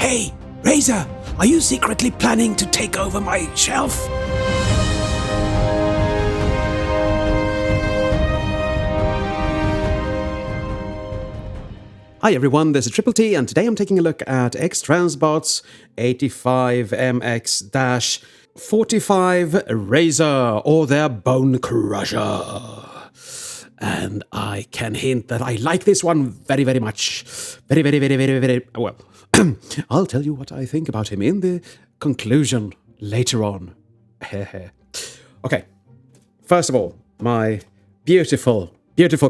Hey, Razor, are you secretly planning to take over my shelf? Hi everyone, this is Triple T, and today I'm taking a look at X-Transbots 85 MX-45 Razor, or their Bonecrusher. And I can hint that I like this one very, very much. Very well. I'll tell you what I think about him in the conclusion later on. Okay, first of all, my beautiful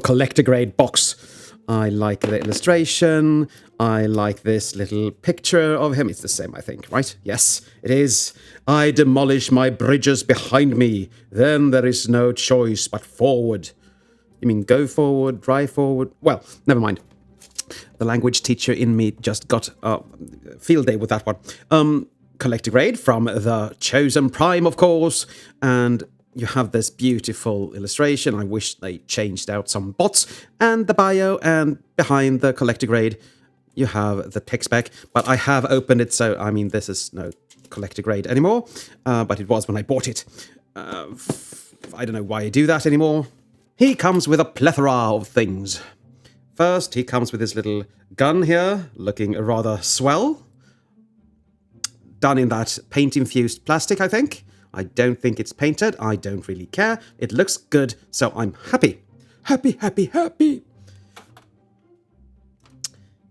collector grade box. I like the illustration. I like this little picture of him. It's the same, I think, right? Yes, it is. I demolish my bridges behind me. Then there is no choice but forward. You mean go forward, drive forward? Well, never mind. The language teacher in me just got a field day with that one. Collector grade from the Chosen Prime, of course. And you have this beautiful illustration. I wish they changed out some bots. And the bio, and behind the collector grade, you have the tech spec. But I have opened it, so, I mean, this is no collector grade anymore. But it was when I bought it. I don't know why I do that anymore. He comes with a plethora of things. First, he comes with his little gun here, looking rather swell. Done in that paint-infused plastic, I think. I don't think it's painted. I don't really care. It looks good, so I'm happy. Happy.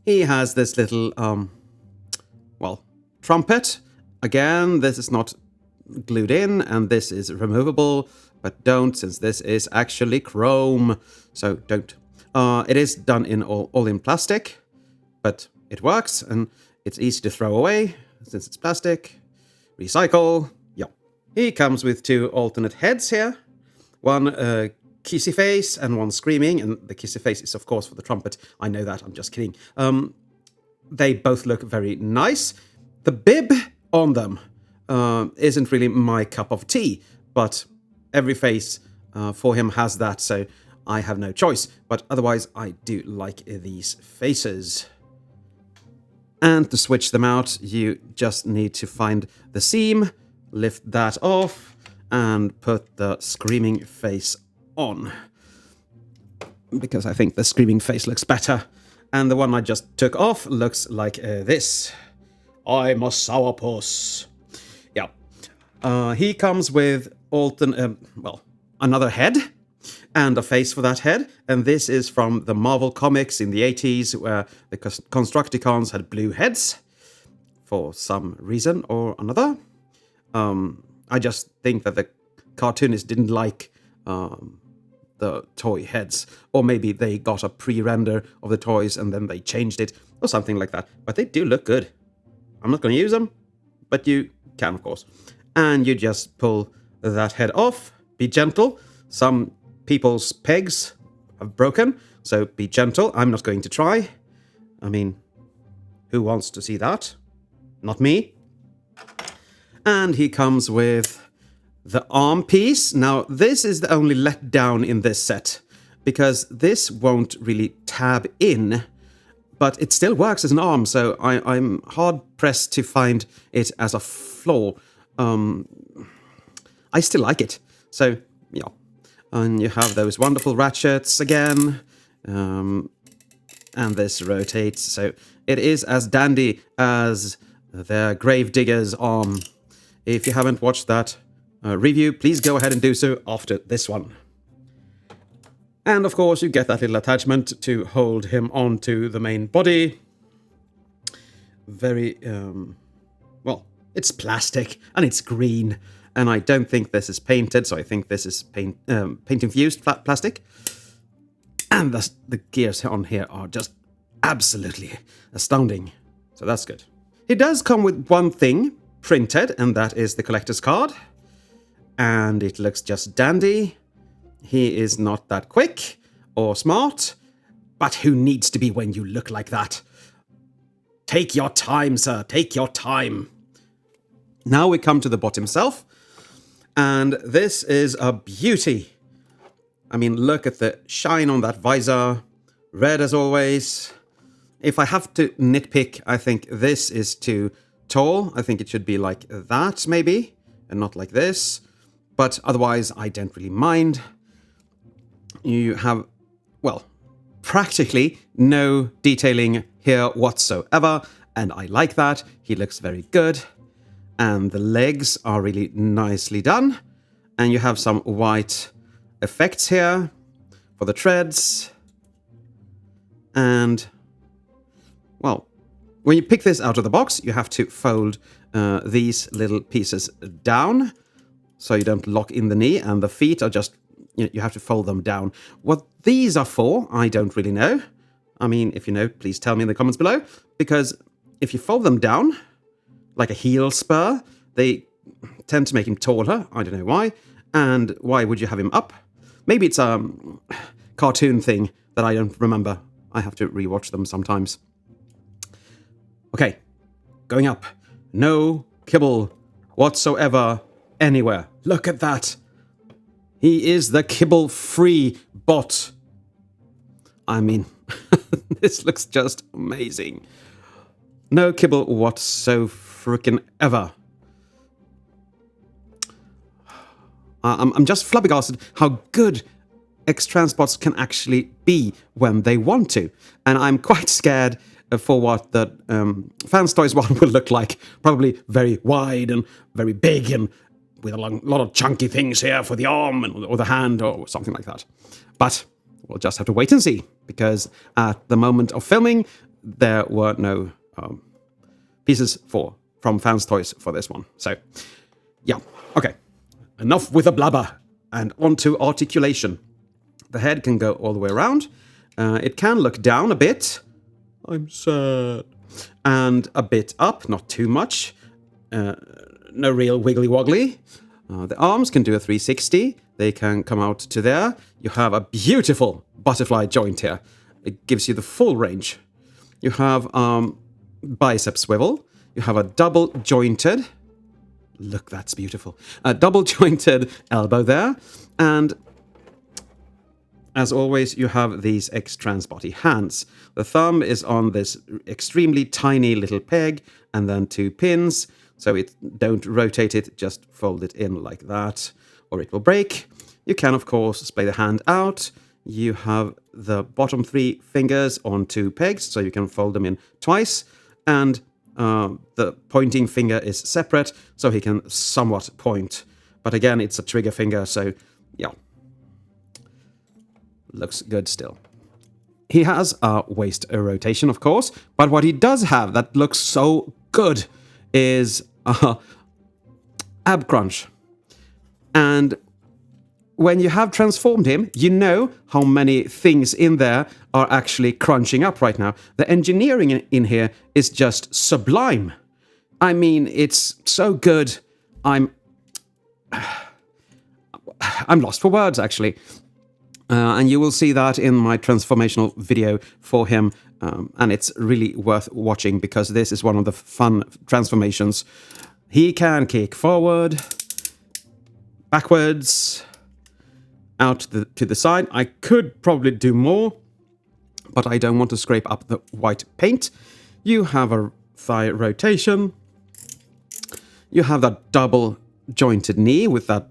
He has this little, trumpet. Again, this is not glued in, and this is removable. But don't, since this is actually chrome. So don't. It is done in all in plastic, but it works, and it's easy to throw away, since it's plastic. Recycle. Yeah. He comes with two alternate heads here. One kissy face and one screaming, and the kissy face is, of course, for the trumpet. I know that, I'm just kidding. They both look very nice. The bib on them isn't really my cup of tea, but every face for him has that, so I have no choice. But otherwise, I do like these faces. And to switch them out, you just need to find the seam, lift that off, and put the screaming face on. Because I think the screaming face looks better. And the one I just took off looks like this. I'm a sourpuss. Yeah. He comes with another head and a face for that head, and this is from the Marvel comics in the 80s, where the Constructicons had blue heads for some reason or another. I just think that the cartoonists didn't like the toy heads, or maybe they got a pre-render of the toys and then they changed it, or something like that. But they do look good. I'm not going to use them, but you can, of course. And you just pull that head off. Be gentle. Some people's pegs have broken, so be gentle. I'm not going to try. I mean, who wants to see that? Not me. And he comes with the arm piece. Now, this is the only letdown in this set, because this won't really tab in, but it still works as an arm, so I'm hard-pressed to find it as a flaw. I still like it. So, yeah. And you have those wonderful ratchets again. And this rotates. So it is as dandy as their Gravedigger's arm. If you haven't watched that review, please go ahead and do so after this one. And of course, you get that little attachment to hold him onto the main body. Very, it's plastic and it's green. And I don't think this is painted, so I think this is paint-infused plastic. And the gears on here are just absolutely astounding. So that's good. It does come with one thing printed, and that is the collector's card. And it looks just dandy. He is not that quick or smart, but who needs to be when you look like that? Take your time, sir. Take your time. Now we come to the bot himself. And this is a beauty. I mean, look at the shine on that visor. Red as always. If I have to nitpick, I think this is too tall. I think it should be like that, maybe, and not like this. But otherwise, I don't really mind. You have, well, practically no detailing here whatsoever, and I like that. He looks very good, and the legs are really nicely done. And you have some white effects here for the treads. And, well, when you pick this out of the box, you have to fold these little pieces down so you don't lock in the knee, and the feet are just, you have to fold them down. What these are for, I don't really know. I mean, if you know, please tell me in the comments below, because if you fold them down, like a heel spur, they tend to make him taller. I don't know why. And why would you have him up? Maybe it's a cartoon thing that I don't remember. I have to rewatch them sometimes. Okay, going up. No kibble whatsoever anywhere. Look at that. He is the kibble-free bot. I mean, this looks just amazing. No kibble whatso frickin' ever. I'm just flabbergasted how good X-Transbots can actually be when they want to. And I'm quite scared for what the Fans Toys one will look like. Probably very wide and very big and with a lot of chunky things here for the arm or the hand or something like that. But we'll just have to wait and see, because at the moment of filming, there were no pieces from Fans Toys for this one. So, yeah, okay. Enough with the blabber, and on to articulation. The head can go all the way around. It can look down a bit. I'm sad. And a bit up, not too much. No real wiggly woggly. The arms can do a 360. They can come out to there. You have a beautiful butterfly joint here. It gives you the full range. You have bicep swivel. You have a double jointed. Look, that's beautiful. A double jointed elbow there. And as always, you have these X-Transbot hands. The thumb is on this extremely tiny little peg, and then 2 pins. So don't rotate it, just fold it in like that, or it will break. You can, of course, splay the hand out. You have the bottom 3 fingers on 2 pegs, so you can fold them in twice. And the pointing finger is separate, so he can somewhat point. But again, it's a trigger finger, so yeah. Looks good still. He has a waist rotation, of course, but what he does have that looks so good is ab crunch. And when you have transformed him, you know how many things in there are actually crunching up right now. The engineering in here is just sublime. I mean, it's so good. I'm lost for words, actually. And you will see that in my transformational video for him. And it's really worth watching, because this is one of the fun transformations. He can kick forward, backwards, out to the side. I could probably do more, but I don't want to scrape up the white paint. You have a thigh rotation. You have that double jointed knee with that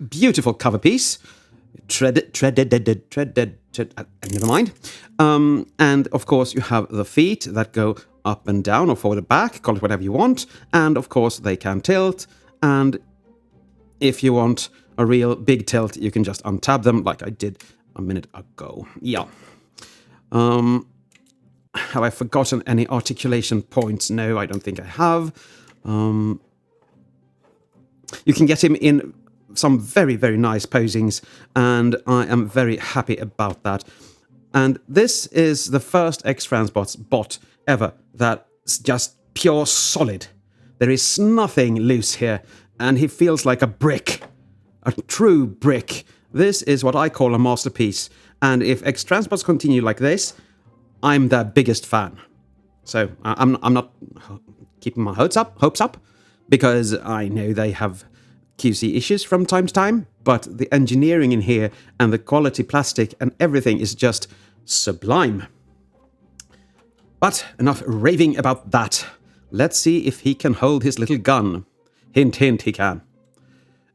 beautiful cover piece. Treaded, never mind. And of course, you have the feet that go up and down or forward and back, call it whatever you want. And of course, they can tilt. And if you want a real big tilt, you can just untab them like I did a minute ago. Yeah. Have I forgotten any articulation points? No, I don't think I have. You can get him in some very, very nice posings, and I am very happy about that. And this is the first X-Transbots bot ever that's just pure solid. There is nothing loose here, and he feels like a brick. A true brick. This is what I call a masterpiece. And if X-Transbots continue like this, I'm their biggest fan. So I'm not keeping my hopes up, because I know they have QC issues from time to time, but the engineering in here and the quality plastic and everything is just sublime. But enough raving about that. Let's see if he can hold his little gun. Hint, hint, he can.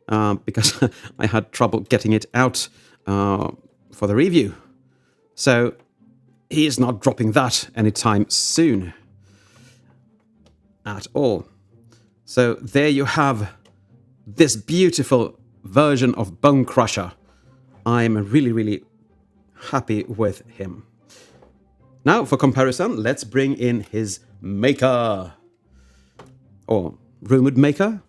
Because I had trouble getting it out for the review. So he is not dropping that anytime soon. At all. So there you have this beautiful version of Bonecrusher. I'm really, really happy with him. Now, for comparison, let's bring in his maker. Or rumored maker.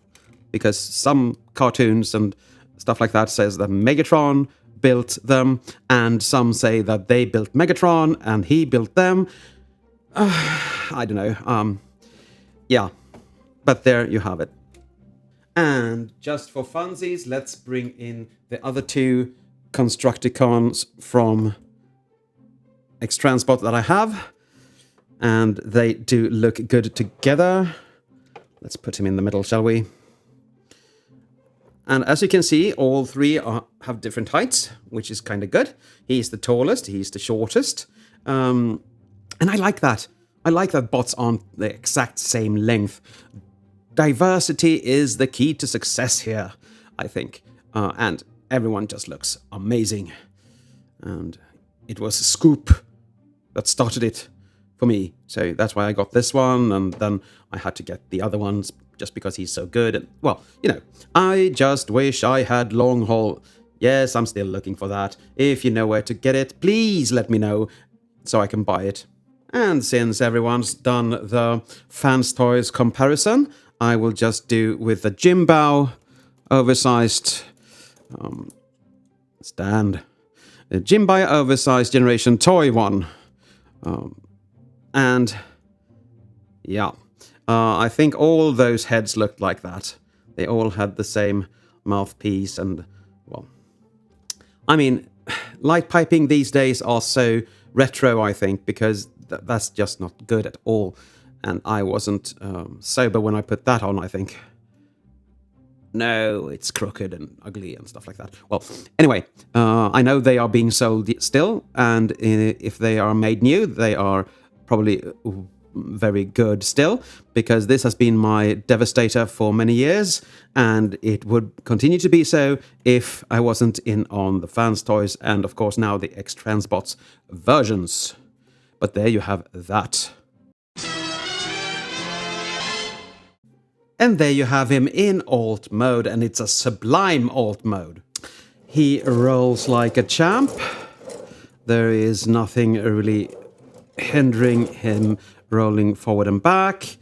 Because some cartoons and stuff like that says that Megatron built them. And some say that they built Megatron and he built them. I don't know. Yeah. But there you have it. And just for funsies, let's bring in the other two Constructicons from X-Transbot that I have. And they do look good together. Let's put him in the middle, shall we? And as you can see, all three have different heights, which is kind of good. He's the tallest, he's the shortest. And I like that. I like that bots aren't the exact same length. Diversity is the key to success here, I think. And everyone just looks amazing. And it was Scoop that started it for me. So that's why I got this one, and then I had to get the other ones just because he's so good. And, well, you know, I just wish I had long haul. Yes, I'm still looking for that. If you know where to get it, please let me know so I can buy it. And since everyone's done the Fans Toys comparison, I will just do with the Jimbo oversized stand. The Jimbo oversized generation toy one. And yeah, I think all those heads looked like that. They all had the same mouthpiece and, well, I mean, light piping these days are so retro, I think, because that's just not good at all. And I wasn't sober when I put that on, I think. No, it's crooked and ugly and stuff like that. Well, anyway, I know they are being sold still, and if they are made new, they are probably very good still, because this has been my Devastator for many years, and it would continue to be so if I wasn't in on the Fans Toys and, of course, now the X-Transbots versions. But there you have that. And there you have him in alt mode, and it's a sublime alt mode. He rolls like a champ. There is nothing really hindering him rolling forward and back,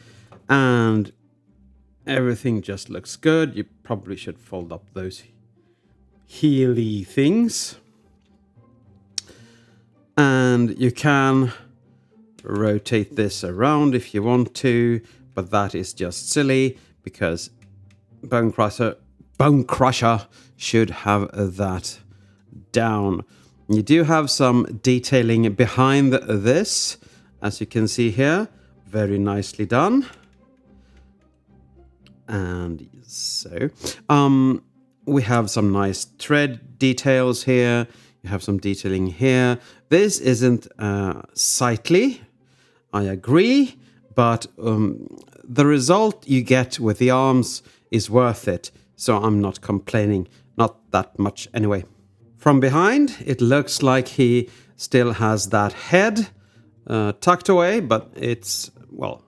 and everything just looks good. You probably should fold up those heely things. And you can rotate this around if you want to, but that is just silly because Bonecrusher should have that down. You do have some detailing behind this, as you can see here. Very nicely done. And so, we have some nice thread details here. You have some detailing here. This isn't sightly, I agree, but the result you get with the arms is worth it. So I'm not complaining, not that much anyway. From behind, it looks like he still has that head tucked away, but it's, well,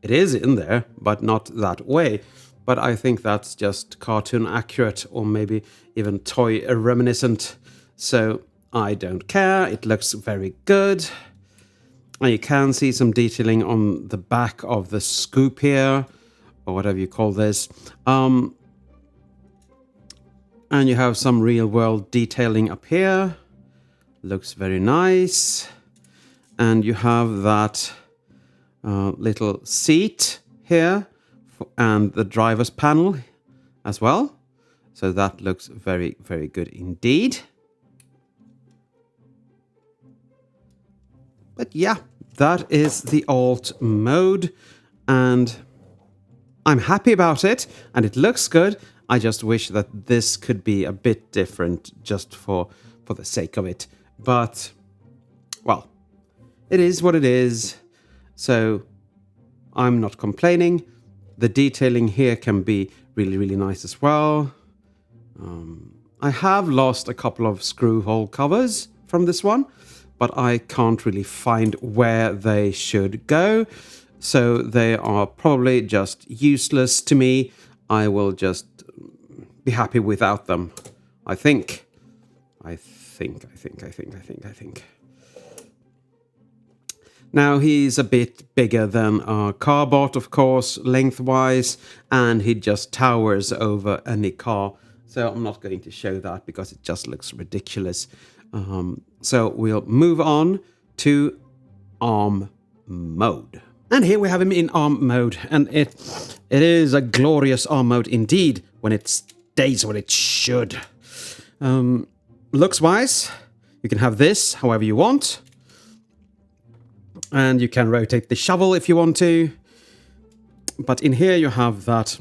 it is in there, but not that way. But I think that's just cartoon accurate, or maybe even toy reminiscent. So I don't care. It looks very good. And you can see some detailing on the back of the scoop here, or whatever you call this. And you have some real-world detailing up here. Looks very nice. And you have that little seat here and the driver's panel as well. So that looks very, very good indeed. But yeah, that is the alt mode, and I'm happy about it, and it looks good. I just wish that this could be a bit different just for the sake of it. But, well, it is what it is. So I'm not complaining. The detailing here can be really, really nice as well. I have lost a couple of screw hole covers from this one, but I can't really find where they should go. So they are probably just useless to me. I will just be happy without them. I think. Now he's a bit bigger than a carbot, of course, lengthwise, and he just towers over any car. So I'm not going to show that because it just looks ridiculous. So we'll move on to arm mode. And here we have him in arm mode, and it is a glorious arm mode indeed when it stays what it should. Looks wise, you can have this however you want, and you can rotate the shovel if you want to. But in here you have that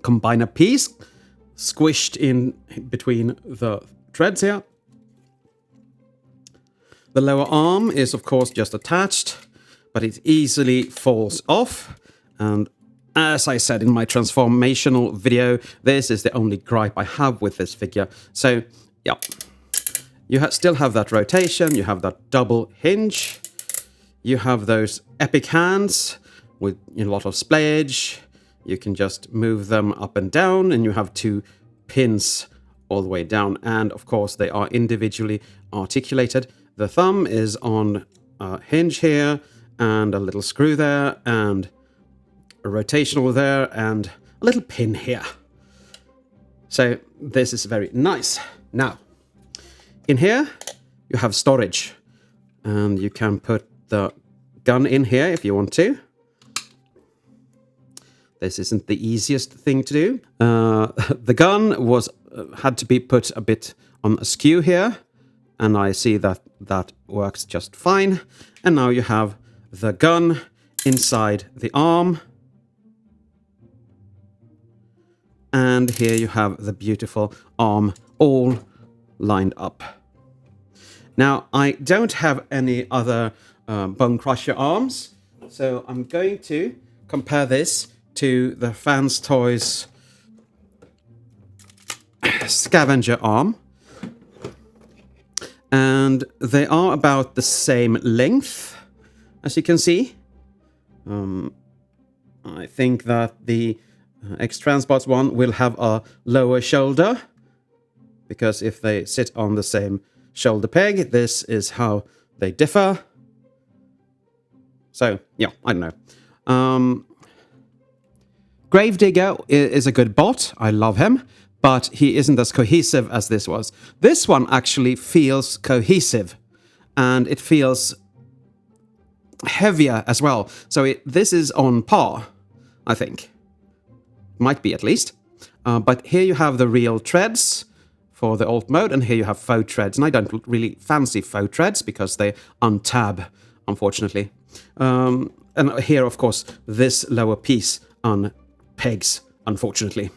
combiner piece squished in between the threads here. The lower arm is of course just attached, but it easily falls off. And as I said in my transformational video, this is the only gripe I have with this figure. So, yeah, you still have that rotation, you have that double hinge, you have those epic hands with a lot of splayage. You can just move them up and down, and you have two pins all the way down. And of course, they are individually articulated. The thumb is on a hinge here, and a little screw there, and a rotational there, and a little pin here. So this is very nice. Now, in here, you have storage, and you can put the gun in here if you want to. This isn't the easiest thing to do. The gun had to be put a bit on askew here, and I see that that works just fine. And now you have the gun inside the arm. And here you have the beautiful arm all lined up. Now, I don't have any other Bonecrusher arms, so I'm going to compare this to the Fans Toys scavenger arm. And they are about the same length, as you can see. I think that the X-Transbots one will have a lower shoulder, because if they sit on the same shoulder peg, this is how they differ. So, yeah, I don't know. Gravedigger is a good bot. I love him, but he isn't as cohesive as this was. This one actually feels cohesive, and it feels heavier as well. So this is on par, I think. Might be, at least. But here you have the real treads for the alt mode, and here you have faux treads. And I don't really fancy faux treads because they untab, unfortunately. And here, of course, this lower piece unpegs, unfortunately.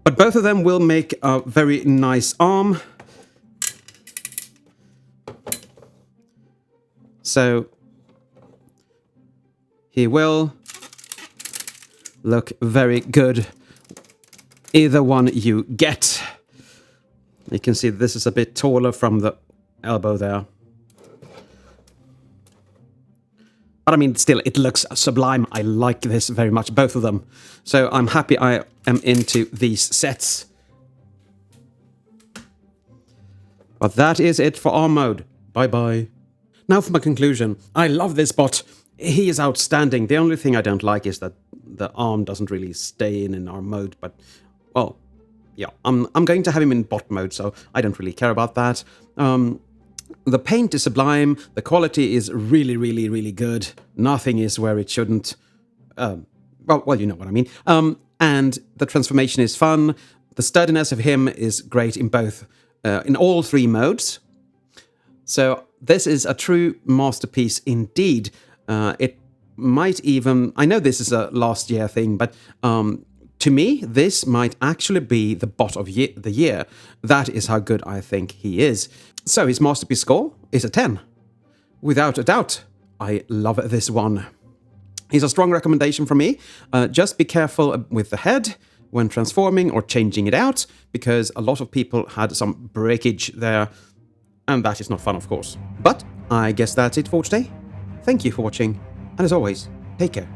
But both of them will make a very nice arm. So he will look very good, either one you get. You can see this is a bit taller from the elbow there. But I mean, still, it looks sublime. I like this very much, both of them. So I'm happy I am into these sets. But that is it for arm mode. Bye-bye. Now for my conclusion. I love this bot. He is outstanding. The only thing I don't like is that the arm doesn't really stay in arm mode. But, well, yeah, I'm going to have him in bot mode, so I don't really care about that. The paint is sublime. The quality is really, really, really good. Nothing is where it shouldn't. Well, you know what I mean. And the transformation is fun. The sturdiness of him is great in both, in all three modes. So this is a true masterpiece indeed. It might even, I know this is a last year thing, but to me, this might actually be the bot of the year. That is how good I think he is. So his Masterpiece score is a 10, without a doubt, I love this one. He's a strong recommendation from me. Just be careful with the head when transforming or changing it out, because a lot of people had some breakage there, and that is not fun, of course. But I guess that's it for today. Thank you for watching, and as always, take care.